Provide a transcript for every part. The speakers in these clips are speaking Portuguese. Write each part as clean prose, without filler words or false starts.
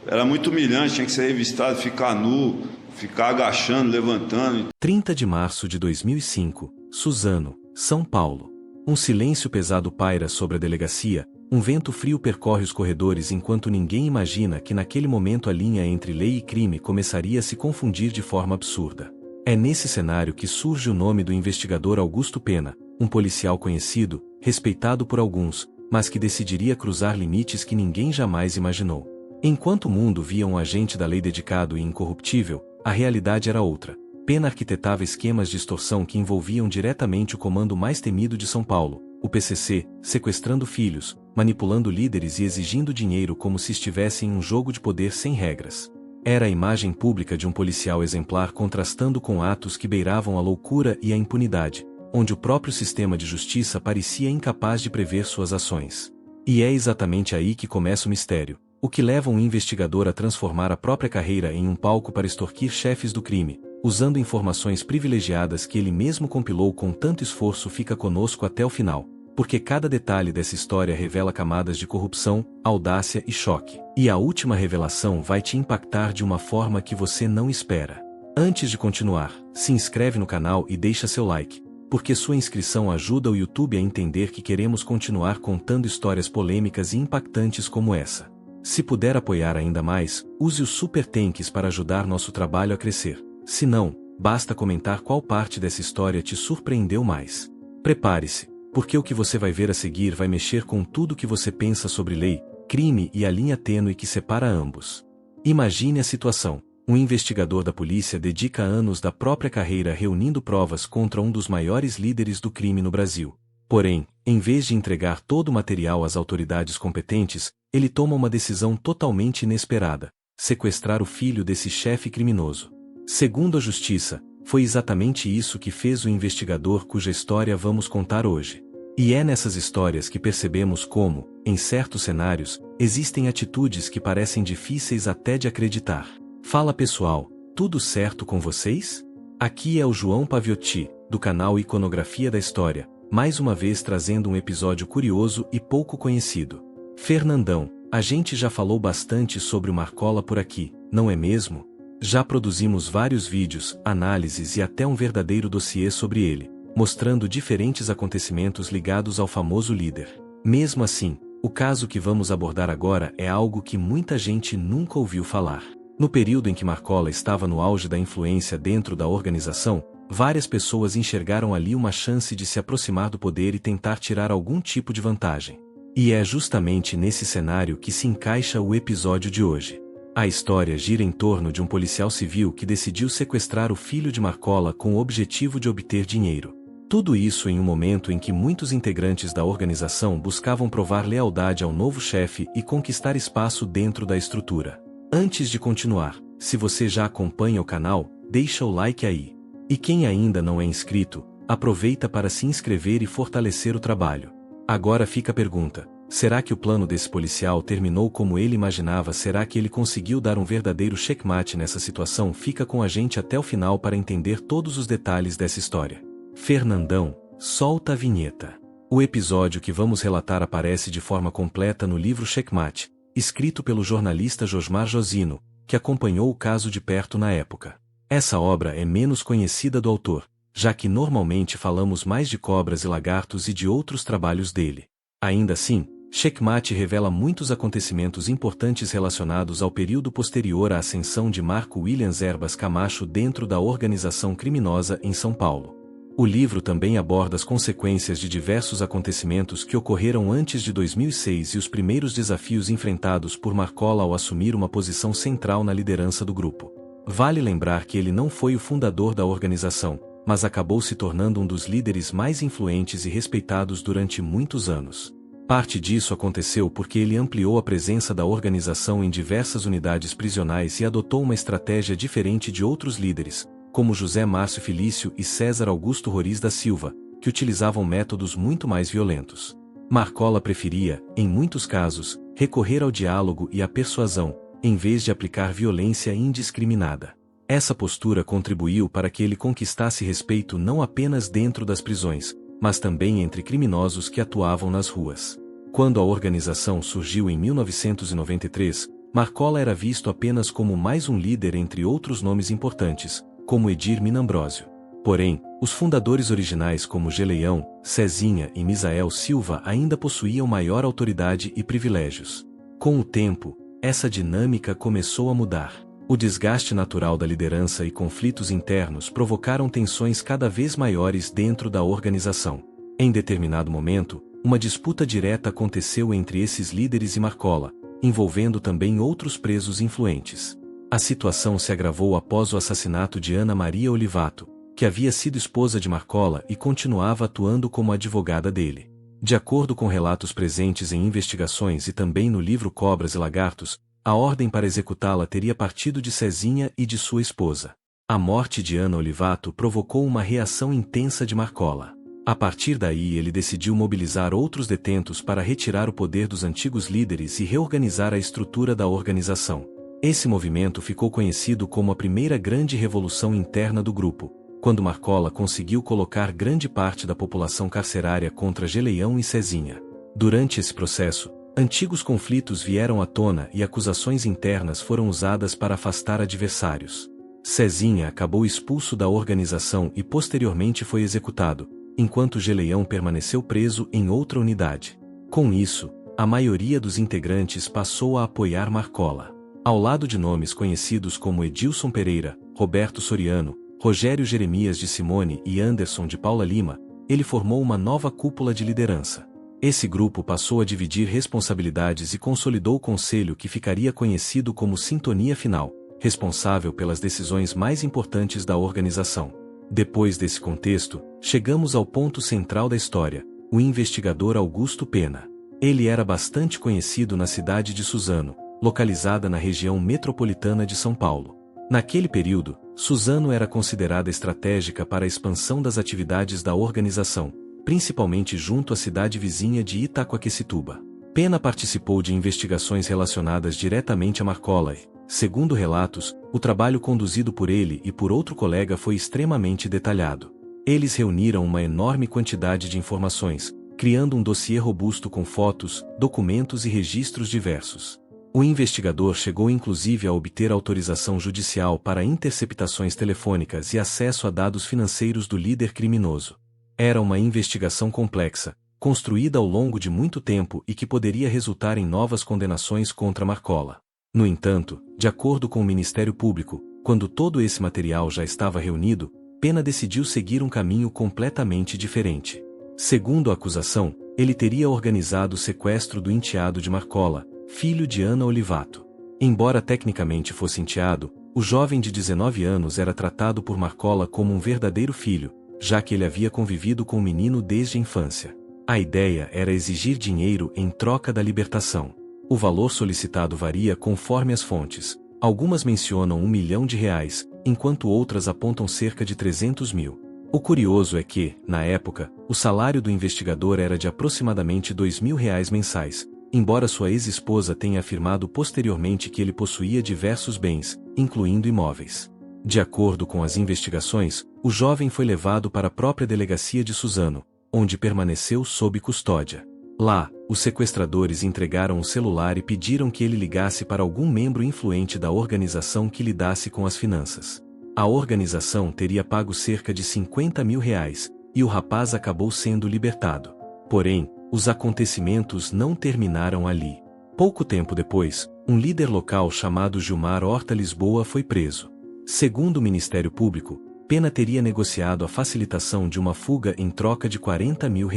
Era muito humilhante, tinha que ser revistado, ficar nu, ficar agachando, levantando. 30 de março de 2005, Suzano, São Paulo. Um silêncio pesado paira sobre a delegacia, um vento frio percorre os corredores enquanto ninguém imagina que naquele momento a linha entre lei e crime começaria a se confundir de forma absurda. É nesse cenário que surge o nome do investigador Augusto Pena, um policial conhecido, respeitado por alguns, mas que decidiria cruzar limites que ninguém jamais imaginou. Enquanto o mundo via um agente da lei dedicado e incorruptível, a realidade era outra. Pena arquitetava esquemas de extorsão que envolviam diretamente o comando mais temido de São Paulo, o PCC, sequestrando filhos, manipulando líderes e exigindo dinheiro como se estivesse em um jogo de poder sem regras. Era a imagem pública de um policial exemplar contrastando com atos que beiravam a loucura e a impunidade, onde o próprio sistema de justiça parecia incapaz de prever suas ações. E é exatamente aí que começa o mistério, o que leva um investigador a transformar a própria carreira em um palco para extorquir chefes do crime, usando informações privilegiadas que ele mesmo compilou com tanto esforço. Fica conosco até o final, porque cada detalhe dessa história revela camadas de corrupção, audácia e choque. E a última revelação vai te impactar de uma forma que você não espera. Antes de continuar, se inscreve no canal e deixa seu like, porque sua inscrição ajuda o YouTube a entender que queremos continuar contando histórias polêmicas e impactantes como essa. Se puder apoiar ainda mais, use os Super Thanks para ajudar nosso trabalho a crescer. Se não, basta comentar qual parte dessa história te surpreendeu mais. Prepare-se, porque o que você vai ver a seguir vai mexer com tudo que você pensa sobre lei, crime e a linha tênue que separa ambos. Imagine a situação. Um investigador da polícia dedica anos da própria carreira reunindo provas contra um dos maiores líderes do crime no Brasil. Porém, em vez de entregar todo o material às autoridades competentes, ele toma uma decisão totalmente inesperada: sequestrar o filho desse chefe criminoso. Segundo a justiça, foi exatamente isso que fez o investigador cuja história vamos contar hoje. E é nessas histórias que percebemos como, em certos cenários, existem atitudes que parecem difíceis até de acreditar. Fala pessoal, tudo certo com vocês? Aqui é o João Paviotti, do canal Iconografia da História, mais uma vez trazendo um episódio curioso e pouco conhecido. Fernandão, a gente já falou bastante sobre o Marcola por aqui, não é mesmo? Já produzimos vários vídeos, análises e até um verdadeiro dossiê sobre ele, mostrando diferentes acontecimentos ligados ao famoso líder. Mesmo assim, o caso que vamos abordar agora é algo que muita gente nunca ouviu falar. No período em que Marcola estava no auge da influência dentro da organização, várias pessoas enxergaram ali uma chance de se aproximar do poder e tentar tirar algum tipo de vantagem. E é justamente nesse cenário que se encaixa o episódio de hoje. A história gira em torno de um policial civil que decidiu sequestrar o filho de Marcola com o objetivo de obter dinheiro. Tudo isso em um momento em que muitos integrantes da organização buscavam provar lealdade ao novo chefe e conquistar espaço dentro da estrutura. Antes de continuar, se você já acompanha o canal, deixa o like aí. E quem ainda não é inscrito, aproveita para se inscrever e fortalecer o trabalho. Agora fica a pergunta: será que o plano desse policial terminou como ele imaginava? Será que ele conseguiu dar um verdadeiro checkmate nessa situação? Fica com a gente até o final para entender todos os detalhes dessa história. Fernandão, solta a vinheta. O episódio que vamos relatar aparece de forma completa no livro Checkmate, escrito pelo jornalista Josmar Josino, que acompanhou o caso de perto na época. Essa obra é menos conhecida do autor, já que normalmente falamos mais de Cobras e Lagartos e de outros trabalhos dele. Ainda assim, Checkmate revela muitos acontecimentos importantes relacionados ao período posterior à ascensão de Marco Williams Erbas Camacho dentro da organização criminosa em São Paulo. O livro também aborda as consequências de diversos acontecimentos que ocorreram antes de 2006 e os primeiros desafios enfrentados por Marcola ao assumir uma posição central na liderança do grupo. Vale lembrar que ele não foi o fundador da organização, mas acabou se tornando um dos líderes mais influentes e respeitados durante muitos anos. Parte disso aconteceu porque ele ampliou a presença da organização em diversas unidades prisionais e adotou uma estratégia diferente de outros líderes, como José Márcio Felício e César Augusto Roriz da Silva, que utilizavam métodos muito mais violentos. Marcola preferia, em muitos casos, recorrer ao diálogo e à persuasão, em vez de aplicar violência indiscriminada. Essa postura contribuiu para que ele conquistasse respeito não apenas dentro das prisões, mas também entre criminosos que atuavam nas ruas. Quando a organização surgiu em 1993, Marcola era visto apenas como mais um líder entre outros nomes importantes, como Edir Minambrósio. Porém, os fundadores originais como Geleião, Cezinha e Misael Silva ainda possuíam maior autoridade e privilégios. Com o tempo, essa dinâmica começou a mudar. O desgaste natural da liderança e conflitos internos provocaram tensões cada vez maiores dentro da organização. Em determinado momento, uma disputa direta aconteceu entre esses líderes e Marcola, envolvendo também outros presos influentes. A situação se agravou após o assassinato de Ana Maria Olivato, que havia sido esposa de Marcola e continuava atuando como advogada dele. De acordo com relatos presentes em investigações e também no livro Cobras e Lagartos, a ordem para executá-la teria partido de Cezinha e de sua esposa. A morte de Ana Olivato provocou uma reação intensa de Marcola. A partir daí ele decidiu mobilizar outros detentos para retirar o poder dos antigos líderes e reorganizar a estrutura da organização. Esse movimento ficou conhecido como a primeira grande revolução interna do grupo, quando Marcola conseguiu colocar grande parte da população carcerária contra Geleião e Cezinha. Durante esse processo, antigos conflitos vieram à tona e acusações internas foram usadas para afastar adversários. Cezinha acabou expulso da organização e posteriormente foi executado, enquanto Geleião permaneceu preso em outra unidade. Com isso, a maioria dos integrantes passou a apoiar Marcola. Ao lado de nomes conhecidos como Edilson Pereira, Roberto Soriano, Rogério Jeremias de Simone e Anderson de Paula Lima, ele formou uma nova cúpula de liderança. Esse grupo passou a dividir responsabilidades e consolidou o conselho que ficaria conhecido como Sintonia Final, responsável pelas decisões mais importantes da organização. Depois desse contexto, chegamos ao ponto central da história, o investigador Augusto Pena. Ele era bastante conhecido na cidade de Suzano, localizada na região metropolitana de São Paulo. Naquele período, Suzano era considerada estratégica para a expansão das atividades da organização, principalmente junto à cidade vizinha de Itacoaquecituba. Pena participou de investigações relacionadas diretamente a Marcola e, segundo relatos, o trabalho conduzido por ele e por outro colega foi extremamente detalhado. Eles reuniram uma enorme quantidade de informações, criando um dossiê robusto com fotos, documentos e registros diversos. O investigador chegou inclusive a obter autorização judicial para interceptações telefônicas e acesso a dados financeiros do líder criminoso. Era uma investigação complexa, construída ao longo de muito tempo e que poderia resultar em novas condenações contra Marcola. No entanto, de acordo com o Ministério Público, quando todo esse material já estava reunido, Pena decidiu seguir um caminho completamente diferente. Segundo a acusação, ele teria organizado o sequestro do enteado de Marcola, filho de Ana Olivato. Embora tecnicamente fosse enteado, o jovem de 19 anos era tratado por Marcola como um verdadeiro filho, já que ele havia convivido com o menino desde a infância. A ideia era exigir dinheiro em troca da libertação. O valor solicitado varia conforme as fontes. Algumas mencionam R$1 milhão, enquanto outras apontam cerca de 300 mil. O curioso é que, na época, o salário do investigador era de aproximadamente R$2.000 mensais, embora sua ex-esposa tenha afirmado posteriormente que ele possuía diversos bens, incluindo imóveis. De acordo com as investigações, o jovem foi levado para a própria delegacia de Suzano, onde permaneceu sob custódia. Lá, os sequestradores entregaram o celular e pediram que ele ligasse para algum membro influente da organização que lidasse com as finanças. A organização teria pago cerca de R$50 mil, e o rapaz acabou sendo libertado. Porém, os acontecimentos não terminaram ali. Pouco tempo depois, um líder local chamado Gilmar Horta Lisboa foi preso. Segundo o Ministério Público, Pena teria negociado a facilitação de uma fuga em troca de R$40 mil.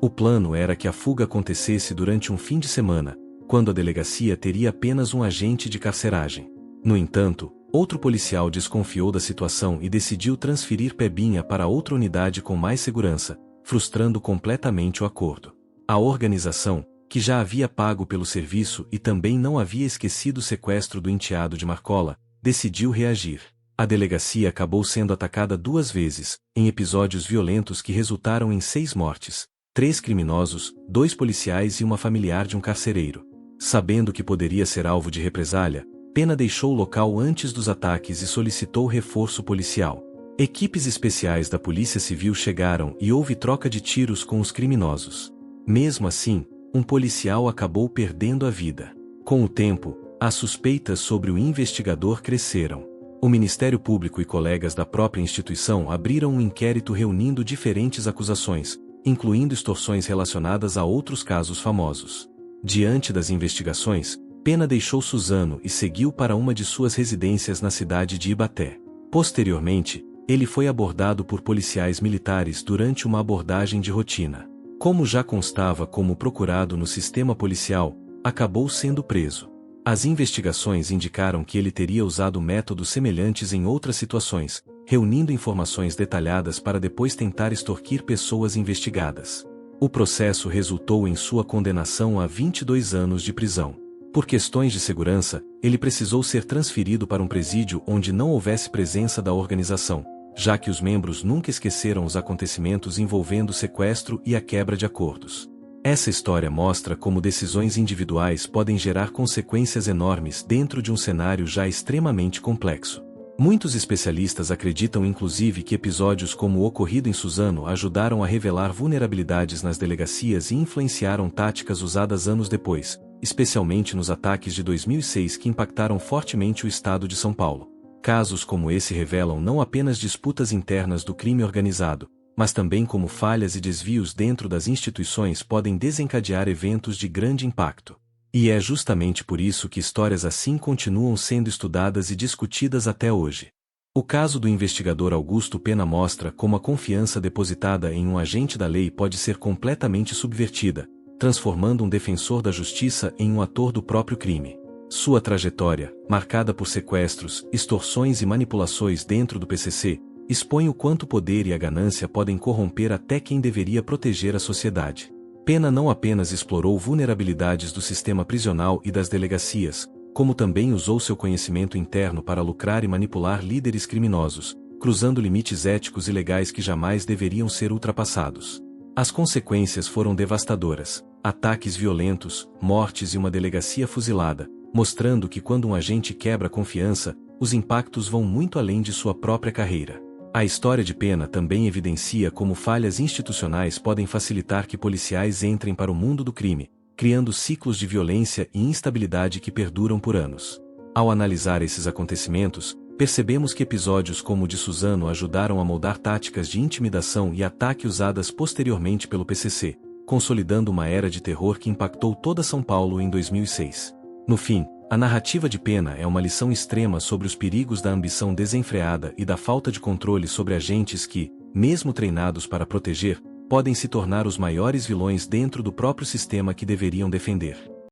O plano era que a fuga acontecesse durante um fim de semana, quando a delegacia teria apenas um agente de carceragem. No entanto, outro policial desconfiou da situação e decidiu transferir Pebinha para outra unidade com mais segurança, frustrando completamente o acordo. A organização, que já havia pago pelo serviço e também não havia esquecido o sequestro do enteado de Marcola, decidiu reagir. A delegacia acabou sendo atacada 2 vezes, em episódios violentos que resultaram em 6 mortes. 3 criminosos, 2 policiais e uma familiar de um carcereiro. Sabendo que poderia ser alvo de represália, Pena deixou o local antes dos ataques e solicitou reforço policial. Equipes especiais da Polícia Civil chegaram e houve troca de tiros com os criminosos. Mesmo assim, um policial acabou perdendo a vida. Com o tempo, As suspeitas sobre o investigador cresceram. O Ministério Público e colegas da própria instituição abriram um inquérito reunindo diferentes acusações, incluindo extorsões relacionadas a outros casos famosos. Diante das investigações, Pena deixou Suzano e seguiu para uma de suas residências na cidade de Ibaté. Posteriormente, ele foi abordado por policiais militares durante uma abordagem de rotina. Como já constava como procurado no sistema policial, acabou sendo preso. As investigações indicaram que ele teria usado métodos semelhantes em outras situações, reunindo informações detalhadas para depois tentar extorquir pessoas investigadas. O processo resultou em sua condenação a 22 anos de prisão. Por questões de segurança, ele precisou ser transferido para um presídio onde não houvesse presença da organização, já que os membros nunca esqueceram os acontecimentos envolvendo o sequestro e a quebra de acordos. Essa história mostra como decisões individuais podem gerar consequências enormes dentro de um cenário já extremamente complexo. Muitos especialistas acreditam inclusive que episódios como o ocorrido em Suzano ajudaram a revelar vulnerabilidades nas delegacias e influenciaram táticas usadas anos depois, especialmente nos ataques de 2006 que impactaram fortemente o estado de São Paulo. Casos como esse revelam não apenas disputas internas do crime organizado, mas também como falhas e desvios dentro das instituições podem desencadear eventos de grande impacto. E é justamente por isso que histórias assim continuam sendo estudadas e discutidas até hoje. O caso do investigador Augusto Pena mostra como a confiança depositada em um agente da lei pode ser completamente subvertida, transformando um defensor da justiça em um ator do próprio crime. Sua trajetória, marcada por sequestros, extorsões e manipulações dentro do PCC, expõe o quanto o poder e a ganância podem corromper até quem deveria proteger a sociedade. Pena não apenas explorou vulnerabilidades do sistema prisional e das delegacias, como também usou seu conhecimento interno para lucrar e manipular líderes criminosos, cruzando limites éticos e legais que jamais deveriam ser ultrapassados. As consequências foram devastadoras: ataques violentos, mortes e uma delegacia fuzilada, mostrando que quando um agente quebra a confiança, os impactos vão muito além de sua própria carreira. A história de Pena também evidencia como falhas institucionais podem facilitar que policiais entrem para o mundo do crime, criando ciclos de violência e instabilidade que perduram por anos. Ao analisar esses acontecimentos, percebemos que episódios como o de Suzano ajudaram a moldar táticas de intimidação e ataque usadas posteriormente pelo PCC, consolidando uma era de terror que impactou toda São Paulo em 2006. No fim, a narrativa de Pena é uma lição extrema sobre os perigos da ambição desenfreada e da falta de controle sobre agentes que, mesmo treinados para proteger, podem se tornar os maiores vilões dentro do próprio sistema que deveriam defender.